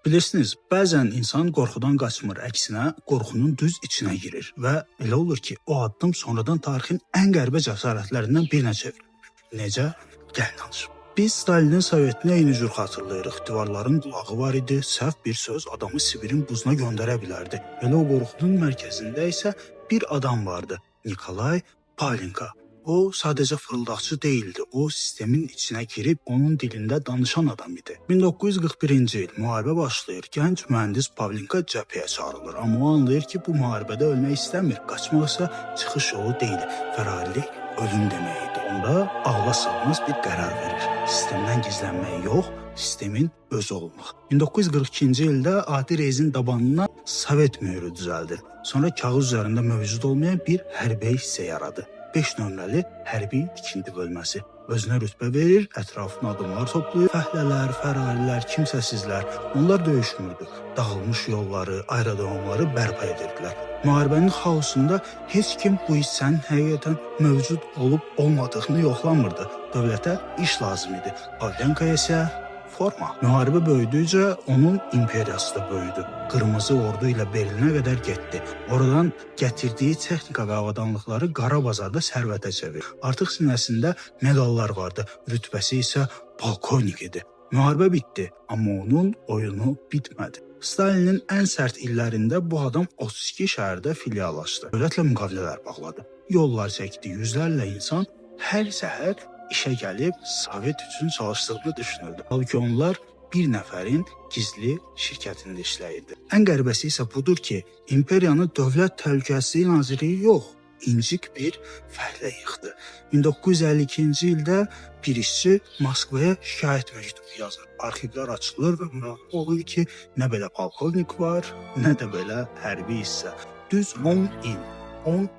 Bilirsiniz, bəzən insan qorxudan qaçmır, əksinə qorxunun düz içinə girir və elə olur ki, o addım sonradan tarixin ən qəribə cəsarətlərindən birinə çevrilir. Necə? Gəl danışım. Biz Stalinin Sovetini eyni cür xatırlayırıq. Divarların qulağı var idi, səhv bir söz adamı Sibirin buzuna göndərə bilərdi. Elə o qorxunun mərkəzində isə bir adam vardı, Nikolay Palinka. O sadəcə fırıldaqçı değildi. O sistemin içinə girib onun dilində danışan adam idi. 1941-ci il müharibə başlayır. Gənc mühəndis Pavlinka cəbhəyə çağrılır. Amma o anlayır ki, bu müharibədə ölmək istəmir. Qaçmaq isə çıxış yolu deyil. Fərarilik ölüm demək idi. Onda ağla sığmaz bir qərar verir. Sistemdən gizlənmək yox, sistemin özü olmaq. 1942-ci ildə adi reysin dabanına Sovet mühürü düzəldir. Sonra kağız üzərində mövcud olmayan bir hərbi hissə yaradı. 5 nömrəli hərbi tikinti bölməsi. Özünə rütbə verir, ətrafına adamlar toplayır. Fəhlələr, fərarilər, kimsəsizlər. Onlar döyüşmürdü. Dağılmış yolları, aerodromları bərpa edirdilər. Müharibənin xaosunda heç kim bu hissənin həqiqətən mövcud olub olmadığını yoxlamırdı. Dövlətə iş lazım idi. Pavlinkaya isə forma. Müharibə böyüdükcə onun imperiyası da böyüdü. Qırmızı ordu ilə Berlinə qədər getdi. Oradan gətirdiyi texnika və avadanlıqları qara bazarda sərvətə çevirdi. Artıq sinəsində medallar vardı. Rütbəsi isə polkovnik idi. Müharibə bitdi, amma onun oyunu bitmədi. Stalinin ən sərt illərində bu adam 32 şəhərdə filiallaşdı. Dövlətlə müqavilələr bağladı. Yollar çəkdi, yüzlərlə insan hər səhər işə gəlib Sovet üçün çalışdığını düşünüldü. Halbuki onlar bir nəfərin gizli şirkətində işləyirdi. Ən qəribəsi isə budur ki, imperiyanı Dövlət Təhlükəsizliyi Nazirliyi yox, incik bir fəhlə yıxdı. 1952-ci ildə bir işçi Moskvaya şikayət məktubu yazır. Arxivlər açılır və məlum olur ki, nə belə polkovnik var, nə də belə hərbi hissə. Düz 10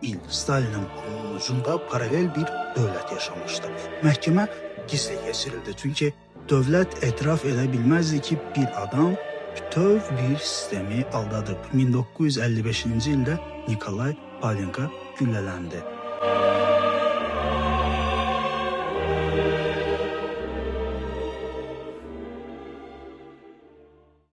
il Stalinin burnunun ucunda paralel bir dövlət yaşamışdı. Məhkəmə gizli keçirildi, çünki dövlət etiraf edə bilməzdi ki, bir adam bütöv bir sistemi aldadıb. 1955-ci ildə Nikolay Palinka güllələndi.